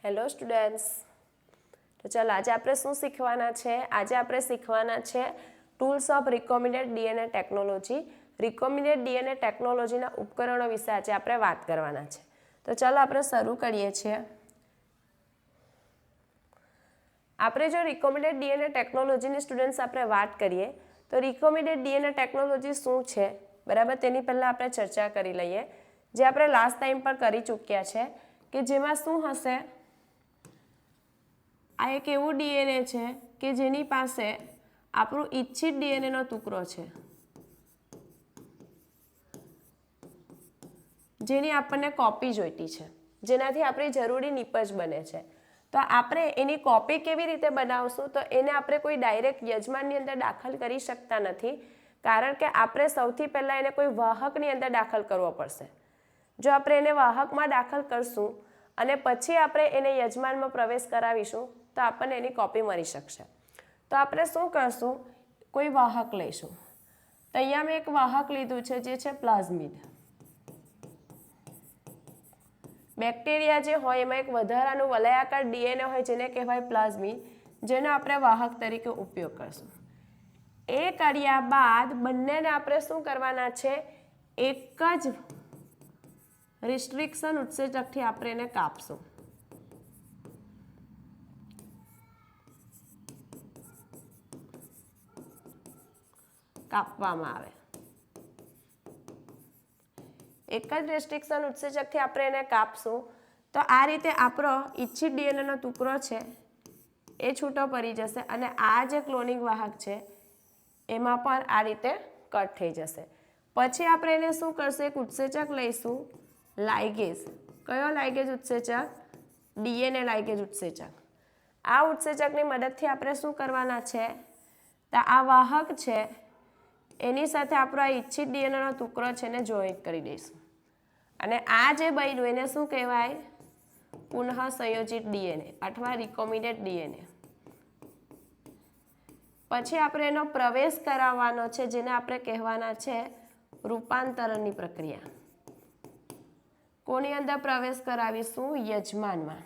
Hello students, તો ચાલો આજે આપણે શું શીખવાના છે? આજે આપણે શીખવાના છે tools of recombinant DNA technology. Recombinant DNA ટેકનોલોજીના ઉપકરણો વિશે આજે આપણે વાત કરવાના છે. તો ચાલો આપણે શરૂ કરીએ છીએ. આપણે જો રિકોમ્બિનેન્ટ ડીએનએ ટેકનોલોજીની સ્ટુડન્ટ્સ આપણે વાત કરીએ તો રિકોમ્બિનેન્ટ ડીએનએ ટેકનોલોજી શું છે, બરાબર, તેની પહેલાં આપણે ચર્ચા કરી લઈએ, જે આપણે લાસ્ટ ટાઈમ પર કરી ચૂક્યા છે, કે જેમાં શું હશે, આ એક એવું ડીએનએ છે કે જેની પાસે આપણું ઈચ્છિત ડીએનએનો ટુકડો છે, જેની આપણને કોપી જોઈતી છે, જેનાથી આપણી જરૂરી નિપજ બને છે. તો આપણે એની કોપી કેવી રીતે બનાવશું? તો એને આપણે કોઈ ડાયરેક્ટ યજમાનની અંદર દાખલ કરી શકતા નથી, કારણ કે આપણે સૌથી પહેલાં એને કોઈ વાહકની અંદર દાખલ કરવો પડશે. જો આપણે એને વાહકમાં દાખલ કરશું અને પછી આપણે એને યજમાનમાં પ્રવેશ કરાવીશું તો આપણને એની કોપી મળી શકશે. તો આપણે શું કરશું? કોઈ વાહક લઈશું. તો અહીંયા મેં એક વાહક લીધું છે, જે છે પ્લાઝમિડ. બેક્ટેરિયા જે હોય એમાં એક વધારાનું વલયાકાર ડીએનએ હોય જેને કહેવાય પ્લાઝમિડ, જેનો આપણે વાહક તરીકે ઉપયોગ કરશું. એ કર્યા બાદ બંનેને આપણે શું કરવાના છે? એક જ રિસ્ટ્રિક્શન ઉત્સેચકથી આપણે એને કાપશું. કાપવામાં આવે. એક જ રેસ્ટ્રિક્શન ઉત્સેચકથી આપણે એને કાપશું તો આ રીતે આપણો ઈચ્છિત ડીએનએનો ટુકડો છે એ છૂટો પડી જશે અને આ જે ક્લોનિંગ વાહક છે એમાં પણ આ રીતે કટ થઈ જશે. પછી આપણે એને શું કરશું? એક ઉત્સેચક લઈશું, લાઇગેઝ. કયો લાઇગેઝ ઉત્સેચક? ડીએનએ લાઇગેઝ ઉત્સેચક. આ ઉત્સેચકની મદદથી આપણે શું કરવાના છે? તો આ વાહક છે એની સાથે આપણો આ ઈચ્છિત ડીએનએનો ટુકડો છે એને જોઈન્ટ કરી દઈશું. અને આ જે બન્યું એને શું કહેવાય? પુનઃ સંયોજિત ડીએનએ અથવા રિકોમ્બિનેન્ટ ડીએનએ. પછી આપણે એનો પ્રવેશ કરાવવાનો છે, જેને આપણે કહેવાના છે રૂપાંતરણની પ્રક્રિયા. કોની અંદર પ્રવેશ કરાવીશું? યજમાનમાં.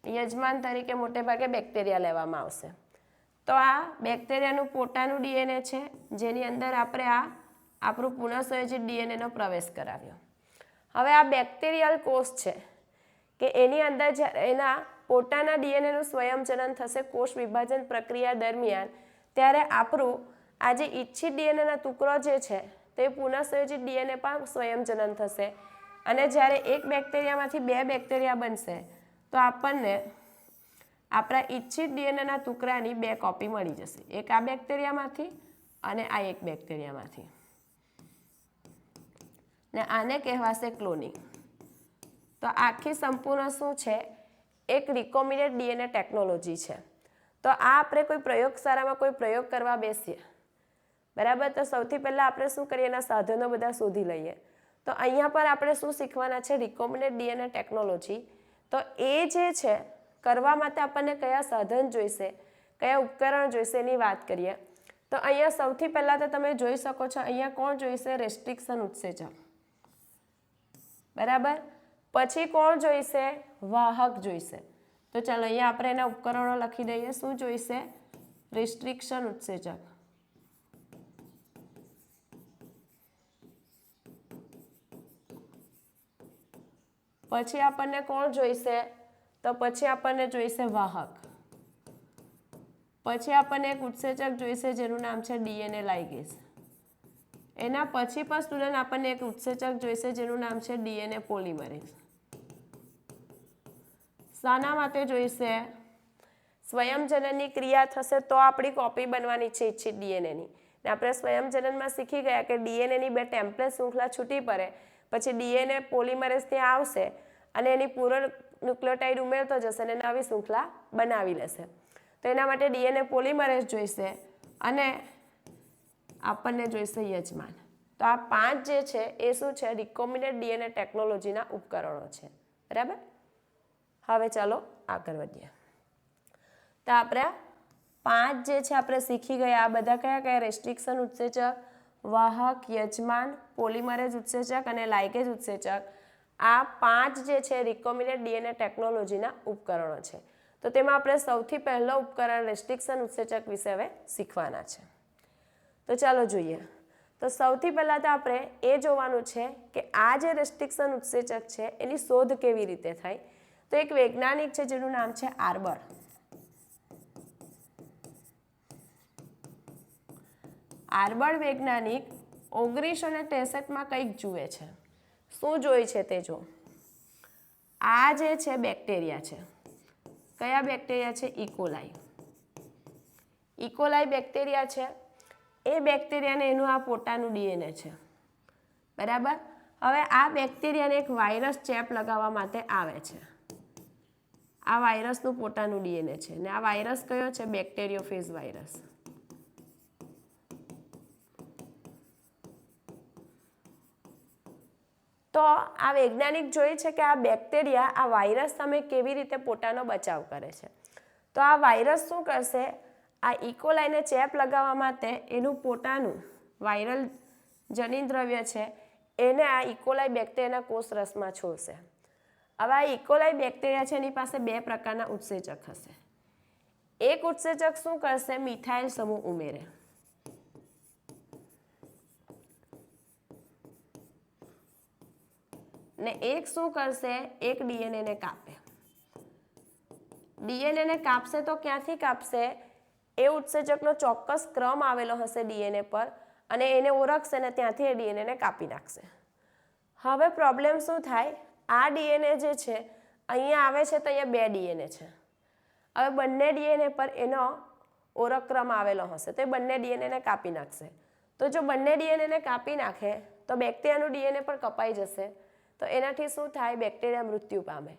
યજમાન તરીકે મોટે ભાગે બેક્ટેરિયા લેવામાં આવશે. તો આ બેક્ટેરિયાનું પોતાનું ડીએનએ છે, જેની અંદર આપણે આપણું પુનઃસંયોજિત ડીએનએનો પ્રવેશ કરાવ્યો. હવે આ બેક્ટેરિયલ કોષ છે કે એની અંદર જ્યારે એના પોતાના ડીએનએનું સ્વયંજનન થશે કોષ વિભાજન પ્રક્રિયા દરમિયાન, ત્યારે આપણું આ જે ઈચ્છિત ડીએનએના ટુકડો જે છે તે પુનઃસંયોજિત ડીએનએ પણ સ્વયંજનન થશે. અને જ્યારે એક બેક્ટેરિયામાંથી બે બેક્ટેરિયા બનશે તો આપણને આપણા ઈચ્છિત ડીએનએના ટુકડાની બે કોપી મળી જશે, એક આ બેક્ટેરિયામાંથી અને આ એક બેક્ટેરિયામાંથી. ને આને કહેવાશે ક્લોનિંગ. તો આખી સંપૂર્ણ શું છે? એક રિકોમ્બિનેન્ટ ડીએનએ ટેકનોલોજી છે. તો આ આપણે કોઈ પ્રયોગશાળામાં કોઈ પ્રયોગ કરવા બેસીએ, બરાબર, તો સૌથી પહેલાં આપણે શું કરીએ? એના સાધનો બધા શોધી લઈએ. તો અહીંયા પર આપણે શું શીખવાના છે? Recombinant DNA technology. તો એ જે છે કરવા માટે આપણને કયા સાધન જોઈશે, કયા ઉપકરણ જોઈશે એની વાત કરીએ. તો અહીંયા સૌથી પહેલાં તો તમે જોઈ શકો છો, અહીંયા કોણ જોઈશે? રેસ્ટ્રિક્શન ઉત્સેચક, બરાબર. પછી કોણ જોઈશે? વાહક જોઈશે. તો ચાલો અહીંયા આપણે એના ઉપકરણો લખી દઈએ. શું જોઈશે? રેસ્ટ્રિક્શન ઉત્સેચક. પછી આપણને કોણ જોઈશે? તો પછી આપણને જોઈશે વાહક. પછી આપણને એક ઉત્સેચક જોઈશે જેનું નામ છે ડીએનએ લાઇગેઝ. એના પછી પણ સ્ટુડન્ટ આપણને એક ઉત્સેચક જોઈશે જેનું નામ છે ડીએનએ પોલિમરેઝ. શાના માટે જોઈશે? સ્વયંજનનની ક્રિયા થશે તો આપણી કોપી બનવાની છે ઈચ્છિત ડીએનએની. ને આપણે સ્વયંજનનમાં શીખી ગયા કે ડીએનએની બે ટેમ્પલેટ શૃંખલા છૂટી પડે પછી ડીએનએ પોલિમરેઝ ત્યાં આવશે અને એની પૂર્ણ ન્યુક્લિયોટાઇડ ઉમેરતો જશે અને નવી શૃંખલા બનાવી લેશે. તો એના માટે ડીએનએ પોલિમરેઝ જોઈશે અને આપણને જોઈશે યજમાન. તો આ પાંચ જે છે એ શું છે? રિકોમ્બિનેન્ટ ડીએનએ ટેકનોલોજીના ઉપકરણો છે, બરાબર. હવે ચાલો આગળ વધીએ. તો આપણે પાંચ જે છે આપણે શીખી ગયા. આ બધા કયા કયા? રેસ્ટ્રિક્શન ઉત્સેચક, વાહક, યજમાન, પોલિમરેઝ ઉત્સેચક અને લાઇગેઝ ઉત્સેચક. આ 5 જે છે રિકોમ્બિનેન્ટ ડીએનએ ટેકનોલોજીના ઉપકરણો છે. તો તેમાં આપણે સૌથી પહેલો ઉપકરણ રેસ્ટ્રિક્શન ઉત્સેચક વિશે હવે શીખવાના છે. તો ચાલો જોઈએ. તો સૌથી પહેલાં તો આપણે એ જોવાનું છે કે આ જે રેસ્ટ્રિક્શન ઉત્સેચક છે એની શોધ કેવી રીતે થાય. તો એક વૈજ્ઞાનિક છે જેનું નામ છે આર્બર. આર્બર વૈજ્ઞાનિક 1963માં કંઈક જુએ છે. શું જોઈ છે તે જો. આ જે છે બેક્ટેરિયા છે. કયા બેક્ટેરિયા છે? ઇકોલાઈ. ઇકોલાઈ બેક્ટેરિયા છે. એ બેક્ટેરિયાને એનું આ પોતાનું ડીએનએ છે, બરાબર. હવે આ બેક્ટેરિયાને એક વાયરસ ચેપ લગાવવા માટે આવે છે. આ વાયરસનું પોતાનું ડીએનએ છે ને આ વાયરસ કયો છે? બેક્ટેરિયોફેજ વાયરસ. તો આ વૈજ્ઞાનિક જોઈ છે કે આ બેક્ટેરિયા આ વાયરસ સામે કેવી રીતે પોતાનો બચાવ કરે છે. તો આ વાયરસ શું કરશે? આ ઇકોલાઈને ચેપ લગાવવા માટે એનું પોતાનું વાયરલ જનીન દ્રવ્ય છે એને આ ઇકોલાઈ બેક્ટેરિયાના કોષ રસમાં છોડશે. હવે આ ઇકોલાઈ બેક્ટેરિયા છે એની પાસે 2 પ્રકારના ઉત્સેચક હશે. એક ઉત્સેચક શું કરશે? મિથાઇલ સમૂહ ઉમેરે. ને એક શું કરશે? એક ડીએનએને કાપે. ડીએનએને કાપશે તો ક્યાંથી કાપશે? એ ઉત્સેચકનો ચોક્કસ ક્રમ આવેલો હશે ડીએનએ પર અને એને ઓળખશે ને ત્યાંથી એ ડીએનએને કાપી નાખશે. હવે પ્રોબ્લેમ શું થાય? આ ડીએનએ જે છે અહીંયા આવે છે તો અહીંયા 2 ડીએનએ છે. હવે બંને ડીએનએ પર એનો ઓળખક્રમ આવેલો હશે તો એ બંને ડીએનએને કાપી નાખશે. તો જો બંને ડીએનએને કાપી નાખે તો બેક્ટેરિયાનું ડીએનએ પણ કપાઈ જશે. તો એનાથી શું થાય? બેક્ટેરિયા મૃત્યુ પામે.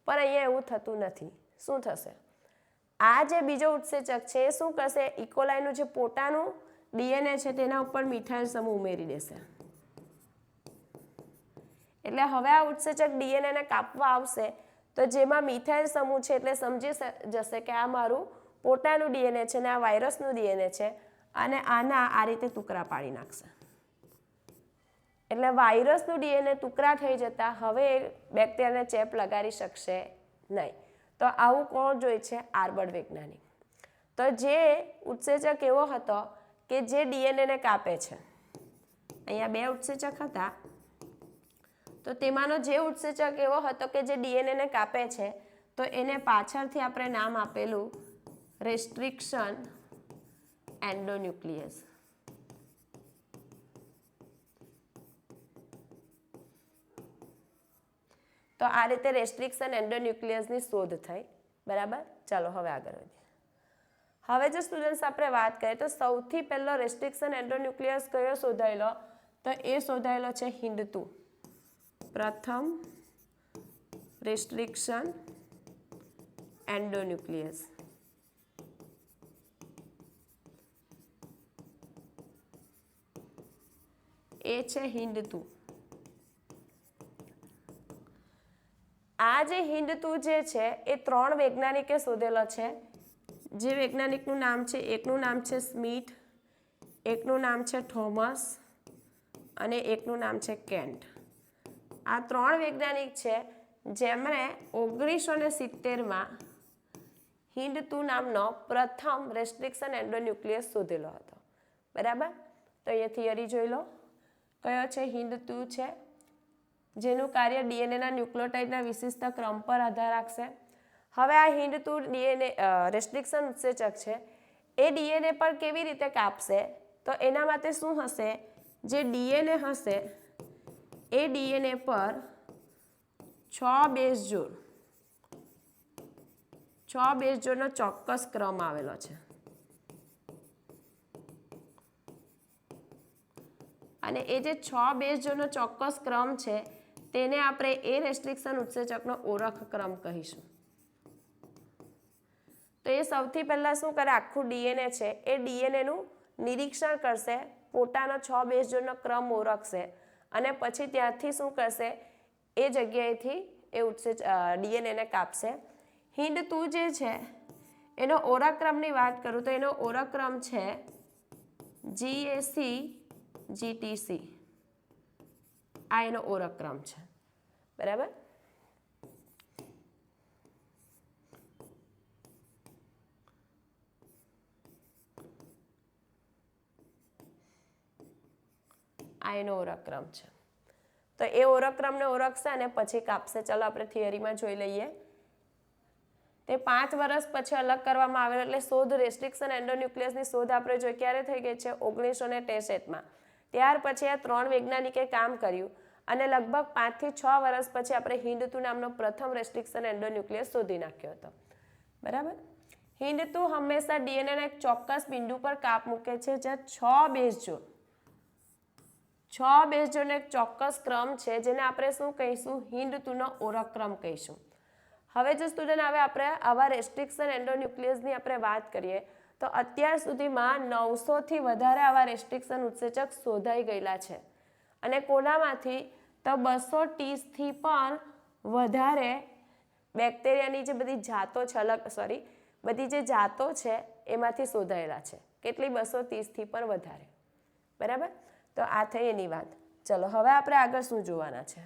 પણ અહીંયા એવું થતું નથી. શું થશે? આ જે બીજો ઉત્સેચક છે એ શું કરશે? ઇકોલાઈનું જે પોતાનું ડીએનએ છે તેના ઉપર મિથાઇલ સમૂહ ઉમેરી દેશે. એટલે હવે આ ઉત્સેચક ડીએનએને કાપવા આવશે તો જેમાં મિથાઇલ સમૂહ છે એટલે સમજી જશે કે આ મારું પોતાનું ડીએનએ છે ને આ વાયરસનું ડીએનએ છે અને આના આ રીતે ટુકડા પાડી નાખશે. એટલે વાયરસનું ડીએનએ ટુકડા થઈ જતા હવે બેક્ટેરિયાને ચેપ લગાડી શકશે નહીં. તો આવું કોણ જોઈ છે? આર્બર વૈજ્ઞાનિક. તો જે ઉત્સેચક એવો હતો કે જે ડીએનએને કાપે છે. અહીંયા 2 ઉત્સેચક હતા તો તેમાંનો જે ઉત્સેચક એવો હતો કે જે ડીએનએને કાપે છે તો એને પાછળથી આપણે નામ આપેલું રેસ્ટ્રિક્શન એન્ડોન્યુક્લિયસ. તો આ રીતે રેસ્ટ્રિક્શન એન્ડોન્યુક્લિયસની શોધ થઈ, બરાબર. ચાલો હવે આગળ વધીએ. હવે જો સ્ટુડન્ટ્સ આપણે વાત કરીએ તો સૌથી પહેલો રેસ્ટ્રિક્શન એન્ડોન્યુક્લિયસ કયો શોધાયેલો? તો એ શોધાયેલો છે હિન્ડતુ. પ્રથમ રેસ્ટ્રિક્શન એન્ડોન્યુક્લિયસ. એ છે હિન્ડતુ. આ જે હિન્ડતુ જે છે એ 3 વૈજ્ઞાનિકે શોધેલો છે. જે વૈજ્ઞાનિકનું નામ છે એકનું નામ છે સ્મિથ, એકનું નામ છે થોમસ અને એકનું નામ છે કેન્ટ. આ 3 વૈજ્ઞાનિક છે જેમણે 1970માં હિન્ડતુ નામનો પ્રથમ રેસ્ટ્રિક્શન એન્ડોન્યુક્લિયસ શોધેલો હતો, બરાબર. તો એ થિયરી જોઈ લો. કયો છે? હિન્ડતુ છે જેનું કાર્ય ડીએનએના ન્યુક્લિયોટાઇડના વિશિષ્ટ ક્રમ પર આધાર રાખશે. હવે આ હિન્ડતુ ડીએનએ રેસ્ટ્રિક્શન ઉત્સેચક છે એ ડીએનએ પર કેવી રીતે કાપશે? તો એના માટે શું હશે? જે ડીએનએ હશે એ ડીએનએ પર 6 બેઝ જોડનો ચોક્કસ ક્રમ આવેલો છે અને એ જે 6 બેઝ જોડનો ચોક્કસ ક્રમ છે તેને આપણે એ રેસ્ટ્રિક્શન ઉત્સેચકનો ઓળખક્રમ કહીશું. તો એ સૌથી પહેલાં શું કરે? આખું ડીએનએ છે એ ડીએનએનું નિરીક્ષણ કરશે, પોતાનો 6 બેઝ જોડનો ક્રમ ઓળખશે અને પછી ત્યાંથી શું કરશે? એ જગ્યાએથી એ ડીએનએને કાપશે. હિન્ડતુ જે છે એનો ઓળખક્રમની વાત કરું તો એનો ઓળખક્રમ છે GAC GTC. આ એનો ઓળખક્રમ છે, બરાબર. આ એનો ઓળખક્રમ છે. તો એ ઓળખક્રમને ઓળખશે અને પછી કાપશે. ચલો આપણે થિયરીમાં જોઈ લઈએ. તે 5 વર્ષ પછી અલગ કરવામાં આવેલો, એટલે શોધ રેસ્ટ્રિક્શન એન્ડોન્યુક્લિયસની શોધ આપણે જોઈ ક્યારે થઈ ગઈ છે 1963માં. ત્યાર પછી આ 3 વૈજ્ઞાનિકે કામ કર્યું અને લગભગ 5 થી 6 વર્ષ પછી આપણે હિન્દ2 નામનો પ્રથમ રેસ્ટ્રિક્શન એન્ડોન્યુક્લિયસ શોધી નાખ્યો હતો. બરાબર. હિન્દ2 હંમેશા ડીએનએના એક ચોક્કસ બિંદુ પર કાપ મૂકે છે જ્યાં 6 બેઝ જોડ 6 બેઝ જોડનો એક ચોક્કસ ક્રમ છે જેને આપણે શું કહીશું? હિન્દ2નો ઓળખક્રમ કહીશું. હવે જો સ્ટુડન્ટ હવે આપણે આવા રેસ્ટ્રિક્શન એન્ડોન્યુક્લિયસની આપણે વાત કરીએ તો અત્યાર સુધીમાં 900થી વધારે આવા રેસ્ટ્રિક્શન ઉત્સેચક શોધાઈ ગયેલા છે. અને કોનામાંથી? તો 230થી પણ વધારે બેક્ટેરિયાની જે બધી જાતો છે, બધી જે જાતો છે એમાંથી શોધાયેલા છે. કેટલી? 230થી પણ વધારે. બરાબર. તો આ થઈ એની વાત. ચલો હવે આપણે આગળ શું જોવાના છે?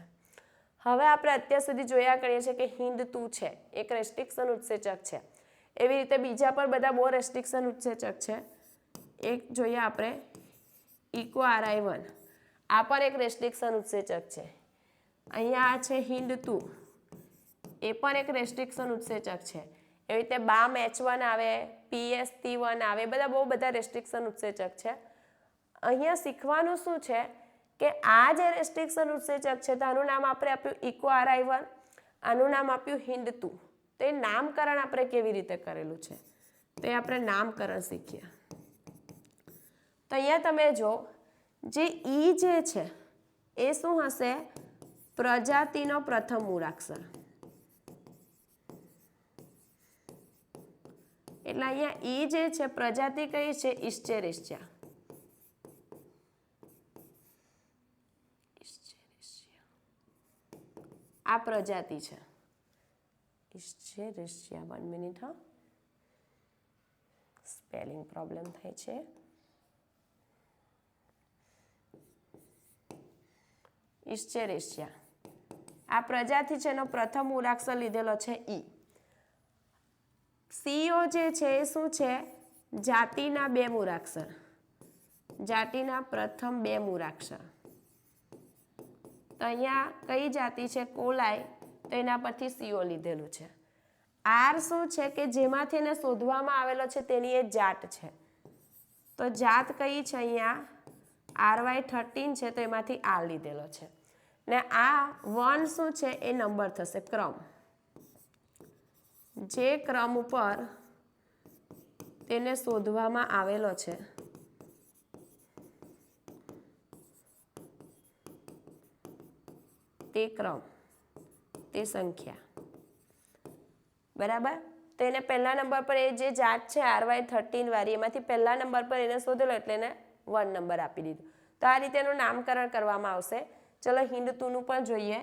હવે આપણે અત્યાર સુધી જોયા કરીએ છીએ કે હિન્દ2 છે એક રેસ્ટ્રિક્શન ઉત્સેચક છે. એવી રીતે બીજા પણ બધા બહુ રેસ્ટ્રિક્શન ઉત્સેચક છે. એક જોઈએ આપણે EcoRI1. આ પણ એક રેસ્ટ્રિક્શન ઉત્સેચક છે. અહીંયા આ છે હિન્દ2, એ પણ એક રેસ્ટ્રિક્શન ઉત્સેચક છે. એવી રીતે BAM-H1 આવે, PST1 આવે, બધા બહુ બધા રેસ્ટ્રિક્શન ઉત્સેચક છે. અહીંયા શીખવાનું શું છે કે આ જે રેસ્ટ્રિક્શન ઉત્સેચક છે તો આનું નામ આપણે આપ્યું EcoRI1, આનું નામ આપ્યું હિન્દ2. તો એ નામકરણ આપણે કેવી રીતે કરેલું છે તો એ આપણે નામકરણ શીખીએ. તો અહીંયા તમે જો જે ઈ જે છે એ શું હશે? પ્રજાતિનો પ્રથમ મૂળાક્ષર. એટલે અહીંયા ઈ જે છે પ્રજાતિ કઈ છે? ઇસ્ચેરિશિયા. આ પ્રજાતિ છે ઇસ્ચેરિશિયા. 1 મિનિટ. હા, સ્પેલિંગ પ્રોબ્લેમ થાય છે. ઇસ્ચેરિશિયા આ પ્રજાતિ છે એનો પ્રથમ મૂળાક્ષર લીધેલો છે ઈ. CO જે છે એ શું છે? જાતિના 2 મૂળાક્ષર. જાતિના પ્રથમ 2 મૂળાક્ષર. તો અહીંયા કઈ જાતિ છે? કોલાઈ. તો એના પરથી CO લીધેલું છે. R શું છે કે જેમાંથી એને શોધવામાં આવેલો છે તેની એ જાત છે. તો જાત કઈ છે? અહીંયા RY13 છે તો એમાંથી R લીધેલો છે. ને આ 1 શું છે? એ નંબર થશે, ક્રમ. જે ક્રમ ઉપર તેને શોધવામાં આવેલો છે તે ક્રમ, તે સંખ્યા. બરાબર. તો એને પહેલા નંબર પર એ જે જાત છે RY13 વાળી એમાંથી પહેલા નંબર પર એને શોધેલો એટલે એને 1 નંબર આપી દીધો. તો આ રીતે એનું નામકરણ કરવામાં આવશે. ચલો હિન્દ2નું પણ જોઈએ.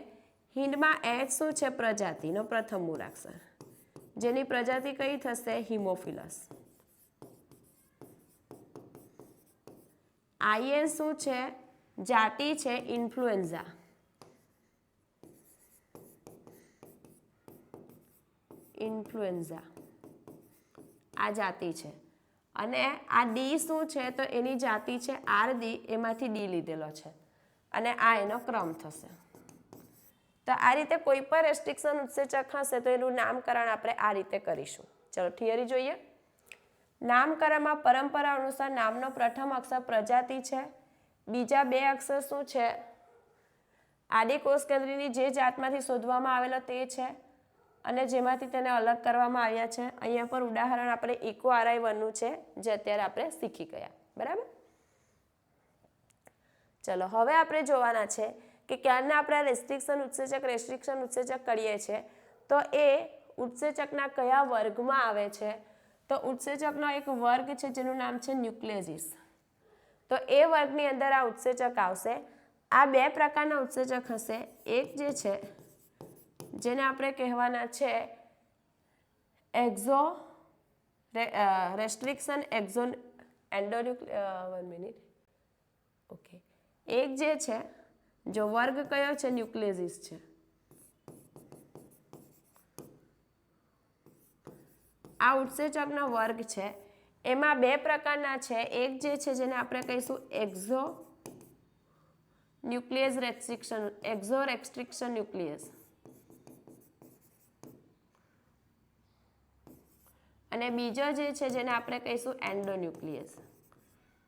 હિન્દમાં H શું છે? પ્રજાતિનો પ્રથમ મૂળાક્ષર. જેની પ્રજાતિ કઈ થશે? હિમોફિલસ. IN શું છે? જાતિ છે ઇન્ફ્લુએન્ઝા. ઇન્ફ્લુએન્ઝા આ જાતિ છે. અને આ ડી શું છે? તો એની જાતિ છે RD, એમાંથી ડી લીધેલો છે. અને આ એનો ક્રમ થશે. તો આ રીતે કોઈ પણ રેસ્ટ્રિક્શન ઉત્સેચક હશે તો એનું નામકરણ આપણે આ રીતે કરીશું. ચલો થિયરી જોઈએ. નામકરણમાં પરંપરા અનુસાર નામનો પ્રથમ અક્ષર પ્રજાતિ છે. બીજા 2 અક્ષર શું છે? આદિકોષ કેન્દ્રની જે જાતમાંથી શોધવામાં આવેલો તે છે અને જેમાંથી તેને અલગ કરવામાં આવ્યા છે. અહીંયા પર ઉદાહરણ આપણે EcoRI1નું છે જે અત્યારે આપણે શીખી ગયા. બરાબર. ચલો હવે આપણે જોવાના છે કે ક્યારના આપણે રેસ્ટ્રિક્શન ઉત્સેચક કરીએ છીએ તો એ ઉત્સેચકના કયા વર્ગમાં આવે છે? તો ઉત્સેચકનો એક વર્ગ છે જેનું નામ છે ન્યુક્લિયસ. તો એ વર્ગની અંદર આ ઉત્સેચક આવશે. આ 2 પ્રકારના ઉત્સેચક હશે. એક જે છે જેને આપણે કહેવાના છે રેસ્ટ્રિક્શન એન્ડોન્યુક્લિયસ. 1 મિનિટ. ઓકે. એક જે છે જો વર્ગ કયો છે? ન્યુક્લિયસ છે. આ ઉત્સેચકનો વર્ગ છે એમાં બે પ્રકારના છે. એક જે છે જેને આપણે કહીશું એક્ઝો રેસ્ટ્રિક્શન ન્યુક્લિયસ અને બીજો જે છે જેને આપણે કહીશું એન્ડોન્યુક્લિયસ.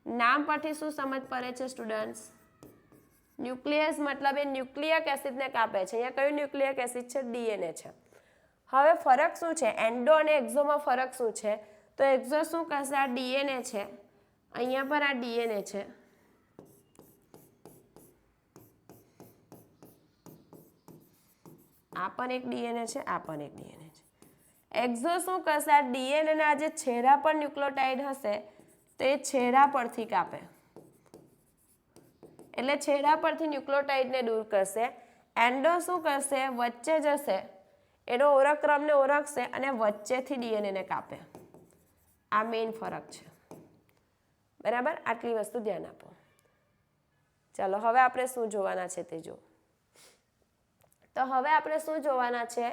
નામ પરથી શું સમજ પડે છે સ્ટુડન્ટ્સ? ન્યુક્લિયસ મતલબ એ ન્યુક્લિયક એસિડને કાપે છે. અહીંયા કયું ન્યુક્લિયક એસિડ છે? ડીએનએ છે. હવે ફરક શું છે એન્ડો અને એક્ઝોમાં? ફરક શું છે? તો એક્ઝો શું કરશે? આ ડીએનએ છે, અહીંયા પર આ ડીએનએ છે, આ પણ એક ડીએનએ છે, આ પણ એક ડીએનએ છે. એક્ઝો શું કરશે? આ ડીએનએ ના જે છેડા પર ન્યુક્લિયોટાઇડ હશે તે છેડા પરથી કાપે, એટલે છેડા પરથી ન્યુક્લિયોટાઇડને દૂર કરશે. એન્ડો શું કરશે? વચ્ચે જશે, એનો ઓળખ ક્રમને ઓળખશે અને વચ્ચેથી ડીએનએને કાપે. આ મેઇન ફરક છે. બરાબર? આટલી વસ્તુ ધ્યાન આપો. ચાલો હવે આપણે શું જોવાના છે તે જો. તો હવે આપણે શું જોવાના છે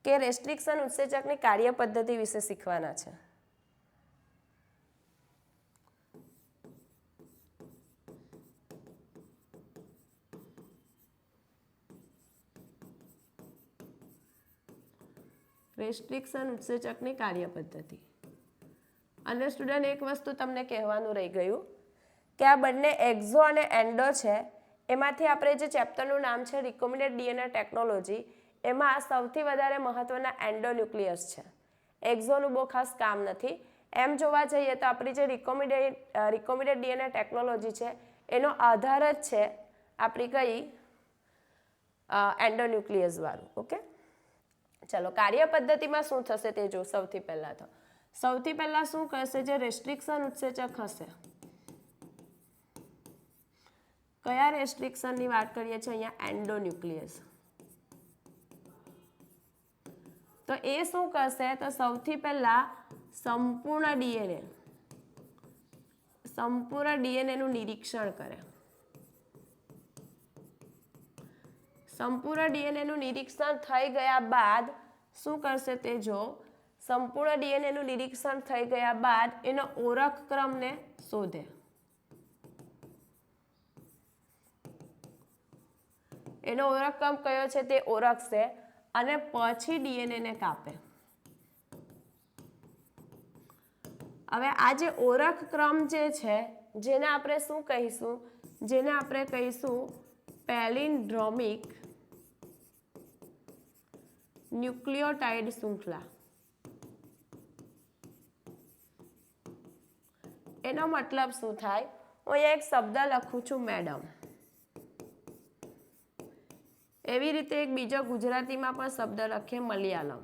કે રેસ્ટ્રિક્શન ઉત્સેચકની કાર્ય પદ્ધતિ વિશે શીખવાના છે. રેસ્ટ્રિક્શન ઉત્સેચકની કાર્ય પદ્ધતિ. અને સ્ટુડન્ટ એક વસ્તુ તમને કહેવાનું રહી ગયું કે આ બંને એક્ઝો અને એન્ડો છે એમાંથી આપણે જે ચેપ્ટરનું નામ છે રિકોમ્બિનેન્ટ ડીએનએ ટેકનોલોજી, એમાં સૌથી વધારે મહત્વના એન્ડોન્યુક્લિયસ છે. એક્ઝોનું બહુ ખાસ કામ નથી. એમ જોવા જઈએ તો આપણી જે રિકોમ્બિનેન્ટ ડીએનએ ટેકનોલોજી છે એનો આધાર જ છે આપણી કઈ એન્ડોન્યુક્લિયસ વાળું. ઓકે, ચલો કાર્ય પદ્ધતિમાં શું થશે તે જો. સૌથી પહેલાં શું કરશે? જે રેસ્ટ્રિક્શન ઉત્સેચક હશે, કયા રેસ્ટ્રિક્શનની વાત કરીએ છીએ અહીંયા? એન્ડોન્યુક્લિયસ. તો એ શું કરશે? તો સૌથી પહેલા સંપૂર્ણ ડીએનએનું નિરીક્ષણ કરે. સંપૂર્ણ ડીએનએનું નિરીક્ષણ થઈ ગયા બાદ શું કરશે તે જો. સંપૂર્ણ ડીએનએનું નિરીક્ષણ થઈ ગયા બાદ એનો ઓળખ ક્રમને શોધે. એનો ઓળખ ક્રમ કયો છે તે ઓળખશે અને પછી ડીએનએને કાપે. હવે આ જે ઓળખ ક્રમ જે છે જેને આપણે શું કહીશું? જેને આપણે કહીશું પેલિન્ડ્રોમિક ન્યુક્લિયોટાઇડ શૃંખલા. એનો મતલબ શું થાય? હું અહીંયા એક શબ્દ લખું છું મેડમ. એવી રીતે એક બીજો ગુજરાતીમાં પણ શબ્દ લખીએ મલયાલમ.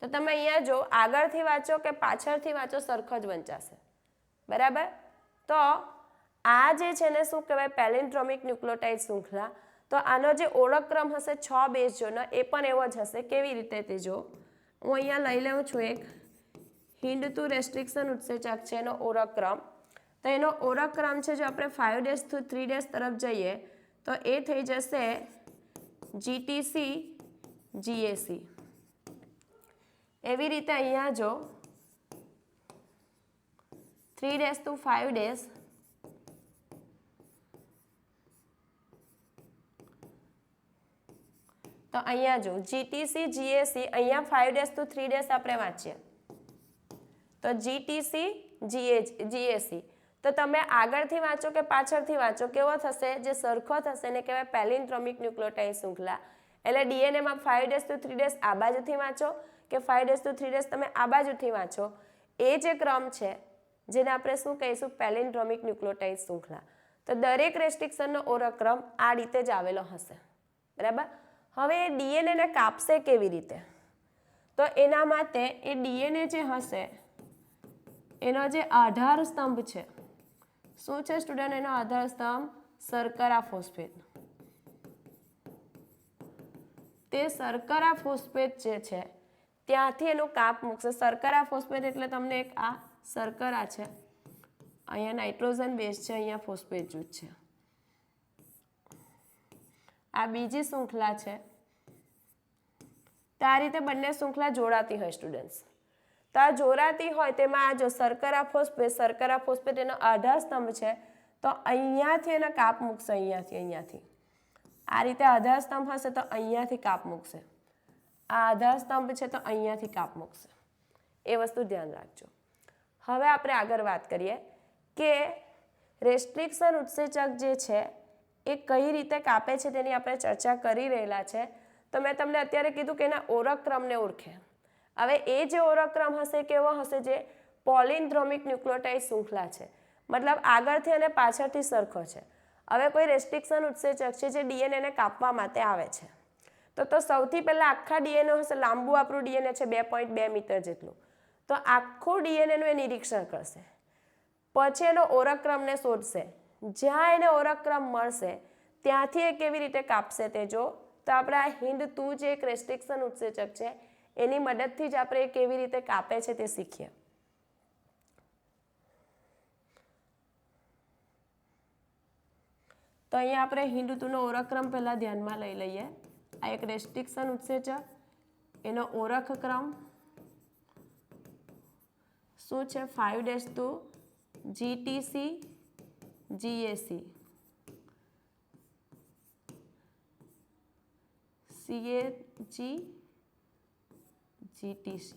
તો તમે અહીંયા જો આગળથી વાંચો કે પાછળથી વાંચો સરખો જ વંચાશે. બરાબર? તો આ જે છે ને શું કહેવાય? પેલિન્ડ્રોમિક ન્યુક્લિયોટાઇડ શૃંખલા. તો આનો જે ઓળખ ક્રમ હશે 6 બેઝ જોડનો એ પણ એવો જ હશે. કેવી રીતે તે જો. હું અહીંયા લઈ લઉં છું એક હિન્ડ ટુ રેસ્ટ્રિક્શન ઉત્સેચક છે એનો ઓળખ ક્રમ. તો એનો ઓળખ ક્રમ છે જો આપણે 5' to 3' તરફ જઈએ તો એ થઈ જશે GTC GAC. એવી રીતે અહીંયા જો 3' to 5' તો અહીંયા જો GTC GAC, અહીંયા 5' to 3' આપણે વાંચીએ તો GTC GAC. તો તમે આગળથી વાંચો કે પાછળથી વાંચો કેવો થશે? જે સરખો થશે ને કહેવાય પેલિન્ડ્રોમિક ન્યુક્લિયોટાઇડ શૃંખલા. એટલે ડીએનએમાં 5' to 3' આ બાજુથી વાંચો કે 5' to 3' તમે આ બાજુથી વાંચો, એ જે ક્રમ છે જેને આપણે શું કહીશું? પેલિન્ડ્રોમિક ન્યુક્લિયોટાઇડ શૃંખલા. તો દરેક રેસ્ટ્રિક્શનનો ઓળખ ક્રમ આ રીતે જ આવેલો હશે. બરાબર? હવે એ ડીએનએને કાપશે કેવી રીતે? તો એના માટે એ ડીએનએ જે હશે એનો જે આધાર સ્તંભ છે, શું છે સ્ટુડન્ટ? એનો આધાર સ્તંભ શર્કરા ફોસ્ફેટ. તે શર્કરા ફોસ્ફેટ જે છે ત્યાંથી એનું કાપ મૂકશે. શર્કરા ફોસ્ફેટ એટલે તમને એક આ શર્કરા છે, અહીંયા નાઇટ્રોજન બેઝ છે, અહીંયા ફોસ્ફેટ જૂથ છે. આ બીજી શૃંખલા છે. તો આ રીતે બંને શૃંખલા જોડાતી હોય સ્ટુડન્ટ્સ. તો આ જોડાતી હોય તેમાં આ જો શર્કરા ફોસ્ફેટ એનો આધાર સ્તંભ છે, તો અહીંયાથી એને કાપ મૂકશે, અહીંયાથી આ રીતે આધાર સ્તંભ હશે તો અહીંયાથી કાપ મૂકશે, આ આધાર સ્તંભ છે તો અહીંયાથી કાપ મૂકશે, એ વસ્તુ ધ્યાન રાખજો. હવે આપણે આગળ વાત કરીએ કે રેસ્ટ્રિક્શન ઉત્સેચક જે છે એ કઈ રીતે કાપે છે તેની આપણે ચર્ચા કરી રહેલા છે. તો મેં તમને અત્યારે કીધું કે એના ઓળખક્રમને ઓળખે. હવે એ જે ઓળખક્રમ હશે કેવો હશે, જે પોલિન્ડ્રોમિક ન્યુક્લિયોટાઇડ શૃંખલા છે, મતલબ આગળથી અને પાછળથી સરખો છે. હવે કોઈ રેસ્ટ્રિક્શન ઉત્સેચક છે જે ડીએનએને કાપવા માટે આવે છે, તો સૌથી પહેલાં આખા ડીએનએ હશે, લાંબુ આપણું ડીએનએ છે 2.2 મીટર જેટલું, તો આખું ડીએનએનું એ નિરીક્ષણ કરશે, પછી એનો ઓળખક્રમને શોધશે, જ્યાં એને ઓળખક્રમ મળશે ત્યાંથી એ કેવી રીતે કાપશે તે જો. તો આપણે આ HIND2 જે એક રેસ્ટ્રિક્શન ઉત્સેચક છે એની મદદથી જ આપણે કેવી રીતે કાપે છે તે શીખીએ. તો અહીંયા આપણે HIND2 નો ઓળખક્રમ પહેલા ધ્યાનમાં લઈ લઈએ. આ એક રેસ્ટ્રિક્શન ઉત્સેચક, એનો ઓળખક્રમ શું છે? 5' GTC GAC CAG GTC,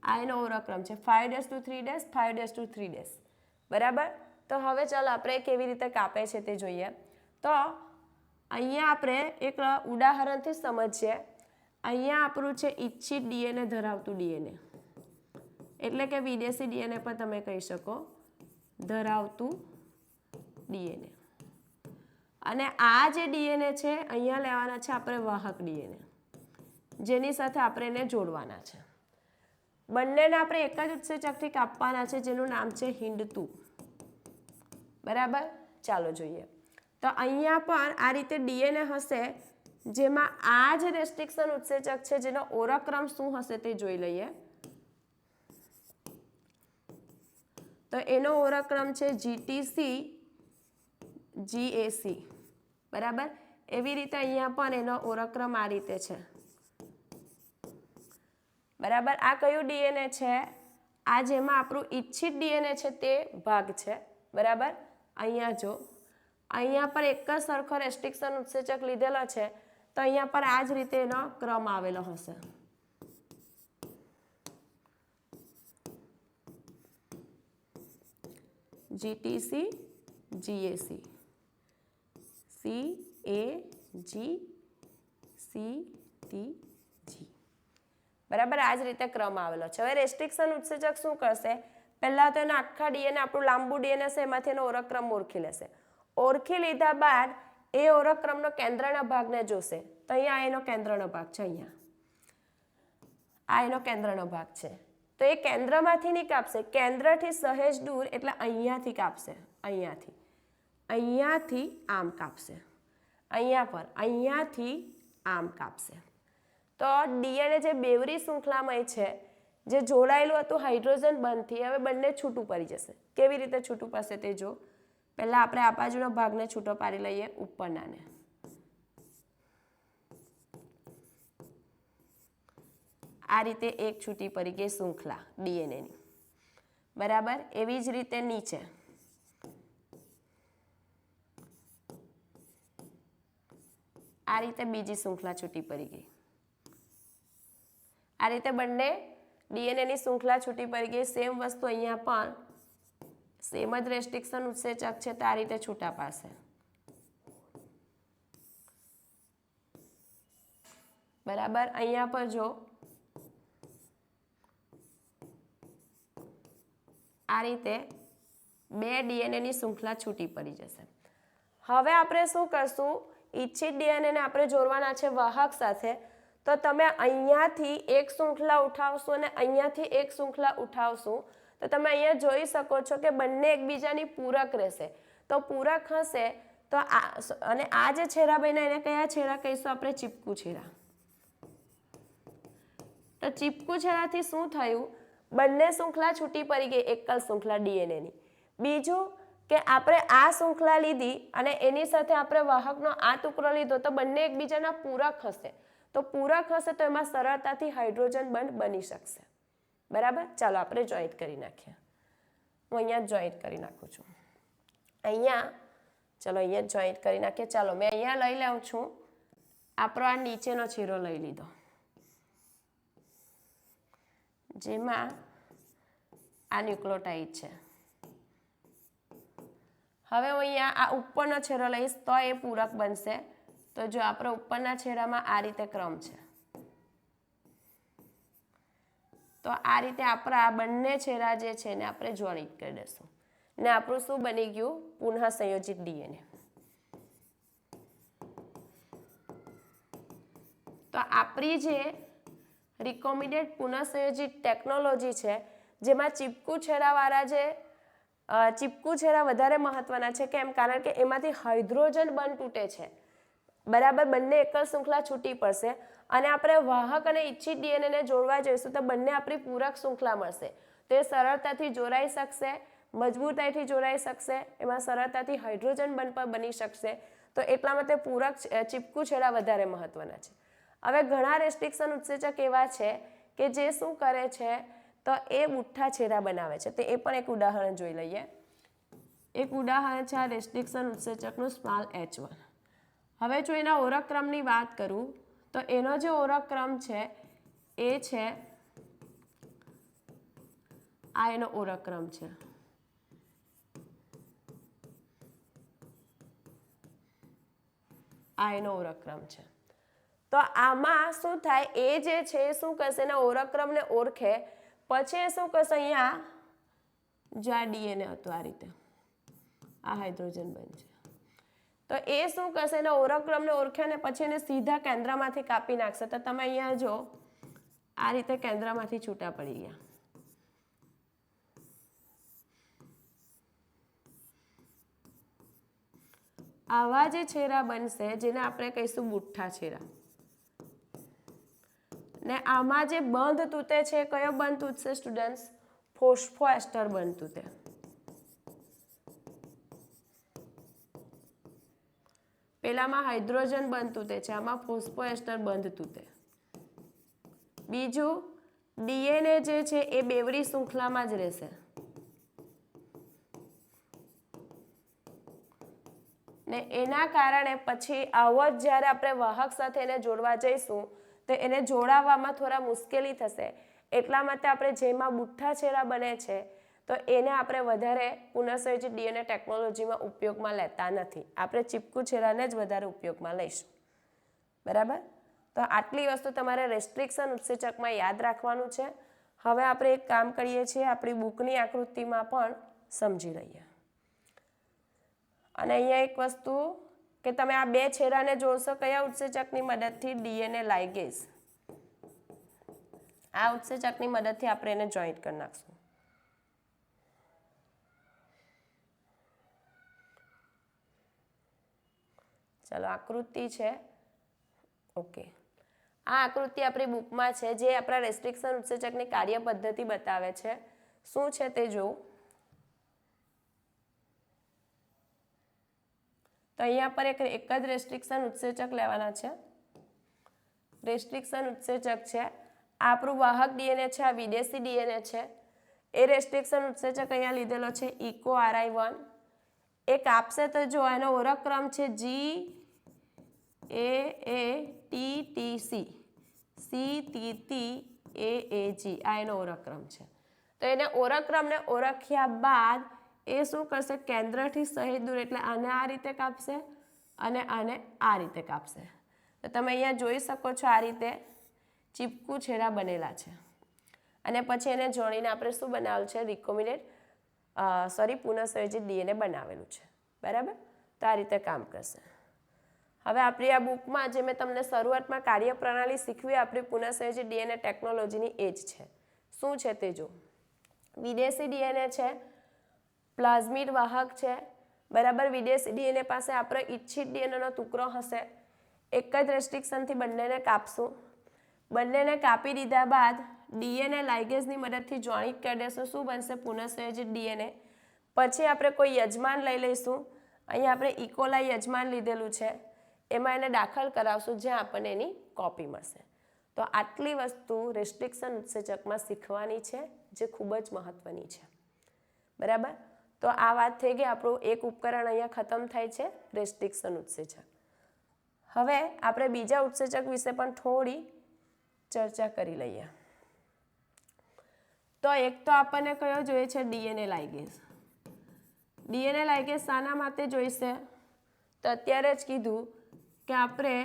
આ એનો ઓળખક્રમ છે 5'3' 5'3', બરાબર. તો હવે ચાલો આપણે કેવી રીતે કાપે છે તે જોઈએ. તો અહીંયા આપણે એક ઉદાહરણથી સમજીએ. અહીંયા આપણું છે ઇચ્છિત ડીએનએ ધરાવતું ડીએનએ, એટલે કે વિદેશી ડીએનએ પણ તમે કહી શકો, ધરાવતું ડીએનએ. અને આ જે ડીએનએ છે અહીંયા લેવાના છે આપણે વાહક ડીએનએ, જેની સાથે આપણે એને જોડવાના છે. બંનેને આપણે એક જ ઉત્સેચકથી કાપવાના છે જેનું નામ છે HIND2, બરાબર. ચાલો જોઈએ. તો અહીંયા પણ આ રીતે ડીએનએ હશે જેમાં આ જે રેસ્ટ્રિક્શન ઉત્સેચક છે જેનો ઓળખક્રમ શું હશે તે જોઈ લઈએ. તો એનો ઓળખક્રમ છે GTC GAC, બરાબર. એવી રીતે અહીંયા પણ એનો ઓળખક્રમ આ રીતે છે, બરાબર. આ કયું ડીએનએ છે? આ જેમાં આપણું ઈચ્છિત ડીએનએ છે તે ભાગ છે, બરાબર. અહીંયા જો અહીંયા પર એક જ સરખો રેસ્ટ્રિક્શન ઉત્સેચક લીધેલો છે, તો અહીંયા પર આ જ રીતે એનો ક્રમ આવેલો હશે. GTC GAC CAG, બરાબર. આ જ રીતે ક્રમ આવેલો છે. હવે રેસ્ટ્રિક્શન ઉત્સેચક શું કરશે? પહેલાં તો એના આખા ડીએનએ, આપણું લાંબુ ડીએનએ છે એમાંથી એનો ઓળખક્રમ ઓળખી લેશે. ઓળખી લીધા બાદ એ ઓળખક્રમનો કેન્દ્રના ભાગને જોશે. તો અહીંયા એનો કેન્દ્રનો ભાગ છે, અહીંયા આ એનો કેન્દ્રનો ભાગ છે. તો એ કેન્દ્રમાંથી નહીં કાપશે, કેન્દ્રથી સહેજ દૂર, એટલે અહીંયાથી કાપશે, અહીંયાથી આમ કાપશે, અહીંયા પર અહીંયાથી આમ કાપશે. તો ડીએનએ જે બેવરી શૃંખલામય છે, જે જોડાયેલું હતું હાઇડ્રોજન બંધથી, હવે બંને છૂટું પડી જશે. કેવી રીતે છૂટું પડશે તે જો. પહેલાં આપણે આ બાજુનો ભાગને છૂટો પાડી લઈએ, ઉપરનાને. આ રીતે એક છૂટી પડી ગઈ શૃંખલા ડીએનએની, બરાબર. એવી જ રીતે નીચે આ રીતે બીજી શૃંખલા છૂટી પડી ગઈ. આ રીતે બંને ડીએનએની શૃંખલા છૂટી પડી ગઈ. સેમ વસ્તુ અહીંયા પણ સેમ જ રેસ્ટ્રિક્શન ઉત્સેચક છે તો આ રીતે છૂટા પાડશે, બરાબર. અહીંયા પર જો આ રીતે બે ડીએનએની શૃંખલા છૂટી પડી જશે. હવે આપણે શું કરશું? ઈચ્છિત ડીએનએને આપણે જોડવાના છે વાહક સાથે. તો તમે અહીંયાથી એક શૃંખલા ઉઠાવશો અને અહીંયાથી એક શૃંખલા ઉઠાવશો, તો તમે અહીંયા જોઈ શકો છો કે બંને એકબીજાની પૂરક રહેશે. તો પૂરક હશે તો અને આ જે છેડા બન્યા એને કયા છેડા કહીશું આપણે? ચીપકુ છેડા. તો ચીપકુ છેડાથી શું થયું? બંને શૃંખલા છૂટી પડી ગઈ, એકલ શૃંખલા ડીએનએની. બીજું કે આપણે આ શૃંખલા લીધી અને એની સાથે આપણે વાહકનો આ ટુકડો લીધો, તો બંને એકબીજાના પૂરક હશે. તો પૂરક હશે તો એમાં સરળતાથી હાઇડ્રોજન બંધ બની શકશે. બરાબર, ચાલો આપણે જોઈન્ટ કરી નાખીએ. હું અહીંયા જોઈન્ટ કરી નાખું છું. અહીંયા ચલો અહીંયા જોઈન્ટ કરી નાખીએ. ચાલો મેં અહીંયા લઈ લઉં છું, આપણો આ નીચેનો છેડો લઈ લીધો, જેમાં આ ન્યુક્લિયોટાઇડ છે. હવે હું અહીંયા આ ઉપરનો છેડો લઈશ તો એ પૂરક બનશે. તો જો આપણો ઉપરના છેડામાં આ રીતે ક્રમ છે, તો આ રીતે આપણા બંને છેડા જે છે ને આપણે જોઈન્ટ કરી દઈશું ને આપણું શું બની ગયું? પુનઃ સંયોજિત ડીએનએ. તો આપણી જે રિકોમ્બિનેન્ટ પુનઃસંયોજિત ટેકનોલોજી છે, જેમાં ચીપકુ છેડાવાળા જે ચીપકુ છેડા વધારે મહત્વના છે. કેમ? કારણ કે એમાંથી હાઇડ્રોજન બંધ તૂટે છે. બરાબર, બંને એકલ શૃંખલા છૂટી પડશે અને આપણે વાહક અને ઇચ્છિત ડીએનએને જોડવા જઈશું તો બંને આપણી પૂરક શૃંખલા મળશે. તે સરળતાથી જોડાઈ શકશે, મજબૂતાઈથી જોડાઈ શકશે, એમાં સરળતાથી હાઇડ્રોજન બંધ પણ બની શકશે. તો એટલા માટે પૂરક ચીપકુ છેડા વધારે મહત્વના છે. હવે ઘણા રેસ્ટ્રિક્શન ઉત્સેચક એવા છે કે જે શું કરે છે તો એ બુઠ્ઠા છેડા બનાવે છે. તો એ પણ એક ઉદાહરણ જોઈ લઈએ. એક ઉદાહરણ છે આ રેસ્ટ્રિક્શન ઉત્સેચકનું સ્મોલ h1. હવે જો એના ઓળખક્રમની વાત કરું તો એનો જે ઓળખક્રમ છે એ છે આ એનો ઓળખક્રમ છે. આ એનો ઓળખક્રમ છે. તો આમાં શું થાય? એ જે છે એ શું કરશે? એના ઓળખક્રમને ઓળખે પછી એ શું કરશે? અહીંયા જો આ ડીએનએ હતું આ રીતે, આ હાઇડ્રોજન બંધ છે, તો એ શું કરશે? એના ઓળખક્રમને ઓળખે ને પછી એને સીધા કેન્દ્રમાંથી કાપી નાખશે. તો તમે અહીંયા જો આ રીતે કેન્દ્રમાંથી છૂટા પડી ગયા. આવા જે છેડા બનશે જેને આપણે કહીશું બુઠ્ઠા છેડા. ને આમાં જે બંધ તૂટે છે કયો બંધ તૂટશે સ્ટુડન્ટ્સ? ફોસ્ફોએસ્ટર બંધ તૂટે. પેલામાં હાઇડ્રોજન બંધ તૂટે છે, આમાં ફોસ્ફોએસ્ટર બંધ તૂટે. બીજું, ડીએનએ જે છે એ બેવડી શૃંખલામાં જ રહેશે. ને એના કારણે પછી આવો જ જ્યારે આપણે વાહક સાથે એને જોડવા જઈશું તો એને જોડાવામાં થોડા મુશ્કેલી થશે. એટલા માટે આપણે જેમાં બુઠ્ઠા છેડા બને છે તો એને આપણે વધારે પુનઃસંયોજિત ડીએનએ ટેકનોલોજીમાં ઉપયોગમાં લેતા નથી. આપણે ચીપકુ છેડાને જ વધારે ઉપયોગમાં લઈશું. બરાબર, તો આટલી વસ્તુ તમારે રેસ્ટ્રિક્શન ઉત્સેચકમાં યાદ રાખવાનું છે. હવે આપણે એક કામ કરીએ છીએ, આપણી બુકની આકૃતિમાં પણ સમજી લઈએ. અને અહીંયા એક વસ્તુ કે તમે આ બે છેડાને જોડશો કયા ઉત્સેચકની મદદથી? DNA ligase. આ ઉત્સેચકની મદદથી આપણે એને જોઈન્ટ કરી નાખશું. ચલો આકૃતિ છે. ઓકે, આ આકૃતિ આપણી બુકમાં છે જે આપણા રેસ્ટ્રિક્શન ઉત્સેચકની કાર્ય પદ્ધતિ બતાવે છે. શું છે તે જોવું. તો અહીંયા પર એક જ રેસ્ટ્રિક્શન ઉત્સેચક લેવાના છે. રેસ્ટ્રિક્શન ઉત્સેચક છે આપણું વાહક ડીએનએ છે, આ વિદેશી ડીએનએ છે. એ રેસ્ટ્રિક્શન ઉત્સેચક અહીંયા લીધેલો છે ઇકો RI1. એ કાપશે તો જો એનો ઓળખક્રમ છે GAATTC CTTAAG. આ એનો ઓળખક્રમ છે. તો એને ઓળખક્રમને ઓળખ્યા બાદ એ શું કરશે? કેન્દ્રથી સહેજ દૂર એટલે આને આ રીતે કાપશે અને આને આ રીતે કાપશે. તો તમે અહીંયા જોઈ શકો છો આ રીતે ચીપકુ છેડા બનેલા છે. અને પછી એને જોડીને આપણે શું બનાવેલું છે? રિકોમ્બિનેન્ટ પુનઃસંયોજિત ડીએનએ બનાવેલું છે. બરાબર, તો આ રીતે કામ કરશે. હવે આપણી આ બુકમાં જે મેં તમને શરૂઆતમાં કાર્યપ્રણાલી શીખવી આપણી પુનઃસંયોજિત ડીએનએ ટેકનોલોજીની એ જ છે. શું છે તે જો. વિદેશી ડીએનએ છે, પ્લાઝમિડ વાહક છે. બરાબર, વિદેશી ડીએનએ પાસે આપણો ઇચ્છિત ડીએનએનો ટુકડો હશે. એક જ રેસ્ટ્રિક્શનથી બંનેને કાપશું. બંનેને કાપી દીધા બાદ ડીએનએ લાઇગેઝની મદદથી જોઈન્ટ કરી દઈશું. શું બનશે? પુનઃસંયોજિત ડીએનએ. પછી આપણે કોઈ યજમાન લઈ લઈશું. અહીંયા આપણે ઇકોલાઈ યજમાન લીધેલું છે. એમાં એને દાખલ કરાવશું જ્યાં આપણને એની કોપી મળશે. તો આટલી વસ્તુ રેસ્ટ્રિક્શન ઉત્સેચકમાં શીખવાની છે, જે ખૂબ જ મહત્ત્વની છે. બરાબર. તો આ વાત થઈ ગઈ, આપણું એક ઉપકરણ અહીંયા ખતમ થાય છે, રેસ્ટ્રિક્શન ઉત્સેચક. હવે આપણે બીજા ઉત્સેચક વિશે પણ થોડી ચર્ચા કરી લઈએ. તો એક તો આપણને કયો જોઈએ છે? DNA ligase. ડીએનએ લાઇગેઝ શાના માટે જોઈશે? તો અત્યારે જ કીધું કે આપણે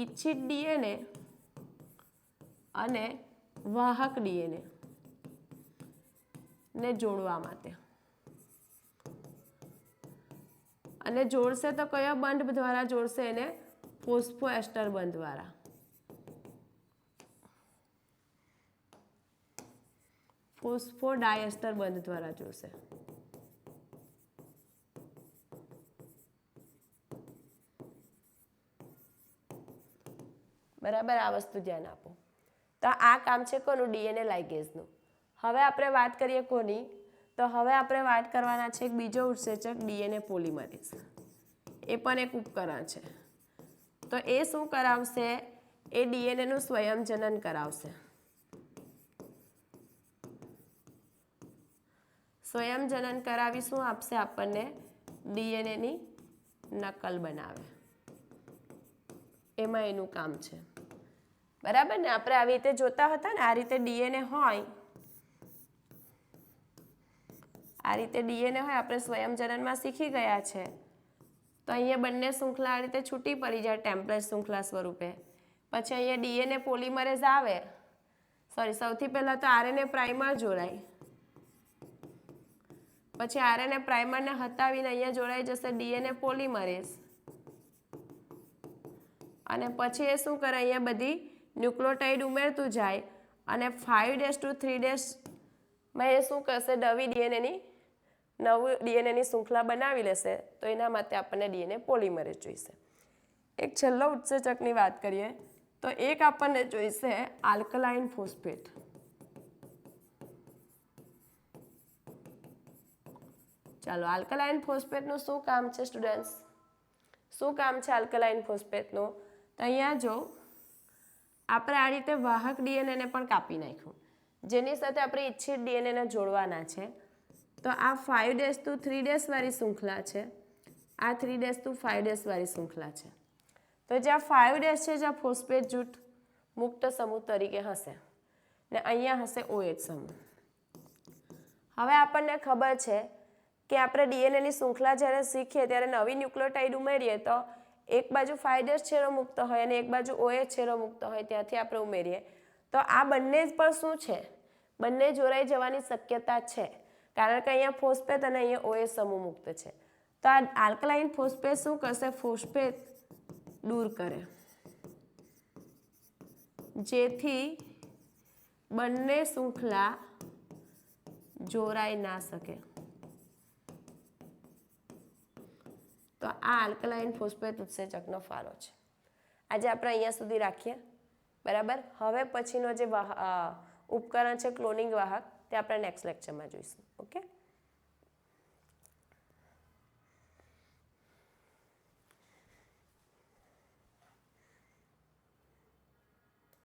ઇચ્છિત ડીએનએ અને વાહક ડીએનએ ને જોડવા માટે. અને જોડશે તો કયો બંધ દ્વારા જોડશે? એને ફોસ્ફોએસ્ટર બંધ દ્વારા. ફોસ્ફોડાયસ્ટર બંધ દ્વારા જોડશે. બરાબર, આ વસ્તુ ધ્યાન આપો. તો આ કામ છે કોનું? ડીએનએ લાઇગેઝનું. હવે આપણે વાત કરીએ કોની? તો હવે આપણે વાત કરવાના છે એક બીજો ઉત્સેચક, ડીએનએ પોલિમરેઝ. એ પણ એક ઉપકરણ છે. તો એ શું કરાવશે? એ ડીએનએનું સ્વયંજનન કરાવશે. સ્વયંજનન કરાવી શું આપશે આપણને? ડીએનએની નકલ બનાવે. એમાં એનું કામ છે. બરાબર ને? આપણે આવી રીતે જોતા હતા ને, આ રીતે ડીએનએ હોય, આ રીતે ડીએનએ હોય, આપણે સ્વયંજનનમાં શીખી ગયા છે. તો અહીંયા બંને શૃંખલા આ રીતે છૂટી પડી જાય ટેમ્પલેટ શૃંખલા સ્વરૂપે. પછી અહીંયા ડીએનએ પોલિમરેઝ આવે, સૌથી પહેલાં તો આરએનએ પ્રાઇમર જોડાય, પછી આરએનએ પ્રાઇમરને હટાવીને અહીંયા જોડાઈ જશે ડીએનએ પોલિમરેઝ. અને પછી એ શું કરે? અહીંયા બધી ન્યુક્લિયોટાઇડ ઉમેરતું જાય અને 5' to 3' એ શું કરશે? નવી ડીએનએની શૃંખલા બનાવી લેશે. તો એના માટે આપણને ડીએનએ પોલિમરેઝ જોઈશે. એક છેલ્લો ઉત્સેચકની વાત કરીએ તો એક આપણને જોઈશે આલ્કલાઇન ફોસ્ફેટ. ચાલો, આલ્કલાઇન ફોસ્ફેટનું શું કામ છે સ્ટુડન્ટ્સ? શું કામ છે આલ્કલાઇન ફોસ્ફેટનું? તો અહીંયા જો આપણે આ રીતે વાહક ડીએનએને પણ કાપી નાખ્યું, જેની સાથે આપણે ઇચ્છિત ડીએનએને જોડવાના છે. તો આ 5' to 3' વાળી શૃંખલા છે, આ 3' to 5' વાળી શૃંખલા છે. તો જ્યાં 5' છે, જ્યાં ફોસ્ફેટ જૂથ મુક્ત સમૂહ તરીકે હશે ને અહીંયા હશે OH સમૂહ. હવે આપણને ખબર છે કે આપણે ડીએનએની શૃંખલા જ્યારે શીખીએ ત્યારે નવી ન્યુક્લિયોટાઇડ ઉમેરીએ તો એક બાજુ 5' છેડો મુક્ત હોય અને એક બાજુ OH છેડો મુક્ત હોય, ત્યાંથી આપણે ઉમેરીએ તો આ બંને પણ શું છે? બંને જોડાઈ જવાની શક્યતા છે, કારણ કે અહીંયા ફોસ્ફેટ અને અહીંયા OH સમૂહ મુક્ત છે. તો આ આલ્કલાઇન ફોસ્ફેટ શું કરશે? ફોસ્ફેટ દૂર કરે, જેથી બંને શૃંખલા જોડાઈ ના શકે. તો આ આલ્કલાઇન ફોસ્ફેટ ઉત્સેચકનો ફાળો છે. આજે આપણે અહીંયા સુધી રાખીએ. બરાબર. હવે પછીનો જે ઉપકરણ છે ક્લોનિંગ વાહક, તે આપણે નેક્સ્ટ લેક્ચરમાં જોઈશું. ઓકે.